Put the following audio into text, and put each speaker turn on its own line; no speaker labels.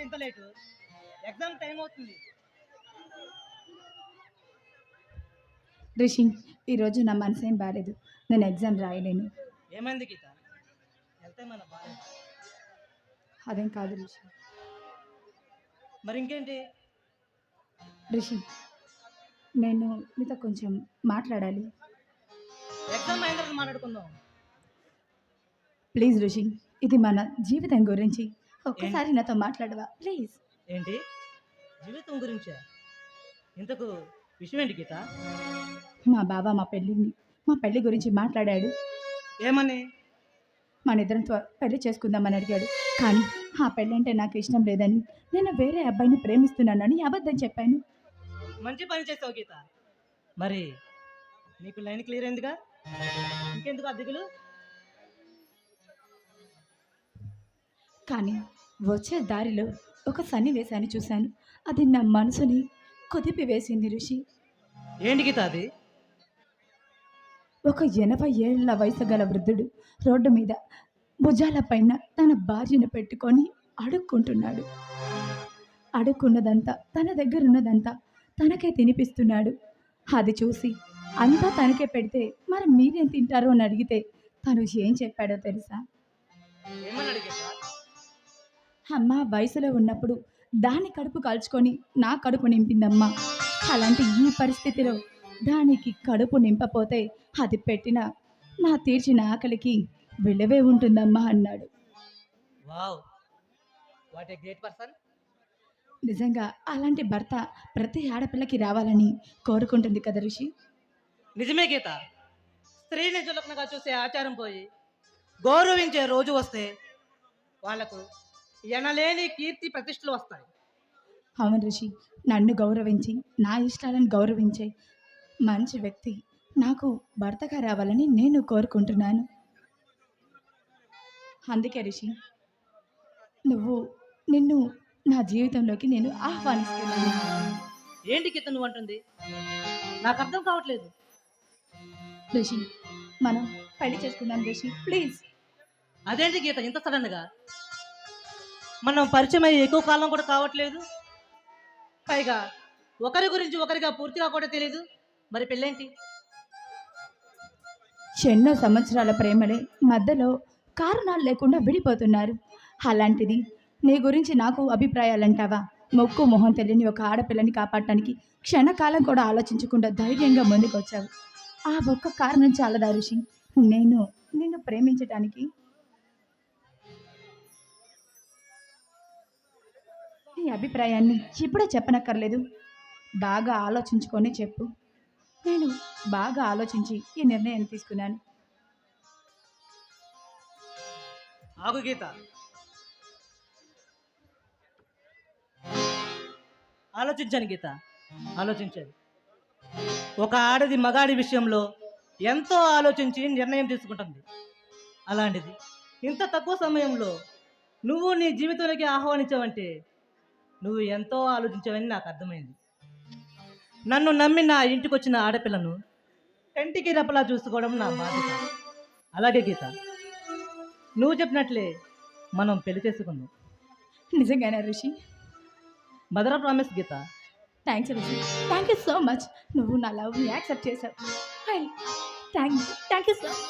ఇంత late? Exam time అవుతుంది.
రిషి, ఈరోజు నా మనసేం బాగాలేదు. నేను ఎగ్జామ్ రాయలేను.
ఏమైంది గీత? వెళ్తే మన బాగా.
అదేం కాదు రిషి.
మరి ఇంకేంటి?
రిషి, నేను నీతో కొంచెం మాట్లాడాలి.
ఎగ్జామ్ అయిన తర్వాత మాట్లాడుకుందాం.
ప్లీజ్ రిషి, ఇది మన జీవితం గురించి. ఒక్కసారి నాతో మాట్లాడవా ప్లీజ్?
ఏంటి జీవితం గురించా? ఇంతకు విషయం ఏంటి గీత?
మా బావ మా పెళ్లి గురించి మాట్లాడాడు.
ఏమని?
మన ఇద్దరం పెళ్లి చేసుకుందామని అడిగాడు. కానీ ఆ పెళ్ళి అంటే నాకు ఇష్టం లేదని, నేను వేరే అబ్బాయిని ప్రేమిస్తున్నానని అబద్ధం చెప్పాను.
మంచి పని చేసావు గీత. మరి నీకు లైన్ క్లియర్ అయిందిగా, ఇంకెందుకు అద్దెకులు?
కానీ వచ్చే దారిలో ఒక సన్నివేశాన్ని చూశాను. అది నా మనసుని కుదిపివేసింది ఋషి.
ఏంటి గీత అది?
ఒక 80 ఏళ్ల వయసు గల వృద్ధుడు రోడ్డు మీద భుజాల పైన తన భార్యను పెట్టుకొని అడుక్కుంటున్నాడు. అడుక్కున్నదంతా, తన దగ్గర ఉన్నదంతా తనకే తినిపిస్తున్నాడు. అది చూసి అంతా తనకే పెడితే మరి మీరేం తింటారు అని అడిగితే తను ఏం చెప్పాడో తెలుసా?
ఏమన్నాడు గీత?
అమ్మ వయసులో ఉన్నప్పుడు దాని కడుపు కాల్చుకొని నా కడుపు నింపిందమ్మా. అలాంటి ఈ పరిస్థితిలో దానికి కడుపు నింపపోతే అది పెట్టిన నా తీర్చిన ఆకలికి విలువే ఉంటుందమ్మా అన్నాడు.
Wow, what a great person.
నిజంగా అలాంటి భర్త ప్రతి ఆడపిల్లకి రావాలని కోరుకుంటుంది కదా ఋషి?
నిజమే గీత. స్త్రీని చులకనగా చూసే ఆచారం పోయి గౌరవించే రోజు వస్తే వాళ్లకు ఎనలేని కీర్తి ప్రతిష్టలు వస్తాయి.
అవును ఋషి, నన్ను గౌరవించి నా ఇష్టాలను గౌరవించే మంచి వ్యక్తి నాకు భర్తగా రావాలని నేను కోరుకుంటున్నాను. అందుకే ఋషి, నిన్ను నా జీవితంలోకి నేను ఆహ్వానిస్తున్నాను.
ఏంటి గీత నువ్వు అంటుంది? నాకు అర్థం కావట్లేదు.
ఋషి, మనం పెళ్లి చేసుకుందాం ఋషి, ప్లీజ్.
అదేంటి గీత ఇంత సడన్గా? మనం పరిచయం అయ్యి ఎక్కువ కాలం కూడా కావట్లేదు. పైగా ఒకరి గురించి ఒకరిగా పూర్తిగా కూడా తెలియదు. మరి పెళ్ళేంటి?
ఎన్నో సంవత్సరాల ప్రేమలే మధ్యలో కారణాలు లేకుండా విడిపోతున్నారు. అలాంటిది నీ గురించి నాకు అభిప్రాయాలంటావా? మొక్కు మొహం తెలియని ఒక ఆడపిల్లని కాపాడటానికి క్షణకాలం కూడా ఆలోచించకుండా ధైర్యంగా ముందుకొచ్చావు. ఆ ఒక్క కారణం చాలదా ఋషి నిన్ను ప్రేమించటానికి? నీ అభిప్రాయాన్ని ఇప్పుడే చెప్పనక్కర్లేదు, బాగా ఆలోచించుకొని చెప్పు. నేను బాగా ఆలోచించి ఈ నిర్ణయాన్ని తీసుకున్నాను.
ఆగు గీత, ఆలోచించాను గీత, ఆలోచించాను. ఒక ఆడది మగాడి విషయంలో ఎంతో ఆలోచించి నిర్ణయం తీసుకుంటుంది. అలాంటిది ఇంత తక్కువ సమయంలో నువ్వు నీ జీవితంలోకి ఆహ్వానించావంటే నువ్వు ఎంతో ఆలోచించావని నాకు అర్థమైంది. నన్ను నమ్మి నా ఇంటికి వచ్చిన ఆడపిల్లను కంటికి రెప్పలా చూసుకోవడం నా బాధ్యత. అలాగే గీత, నువ్వు చెప్పినట్లే మనం పెళ్లి చేసుకుందాం.
నిజంగానే ఋషి?
మదర్ ప్రామిస్ గీత.
థ్యాంక్స్ ఋషి, థ్యాంక్ యూ సో మచ్. నువ్వు నా లవ్ని యాక్సెప్ట్ చేశావు. Thank you so much.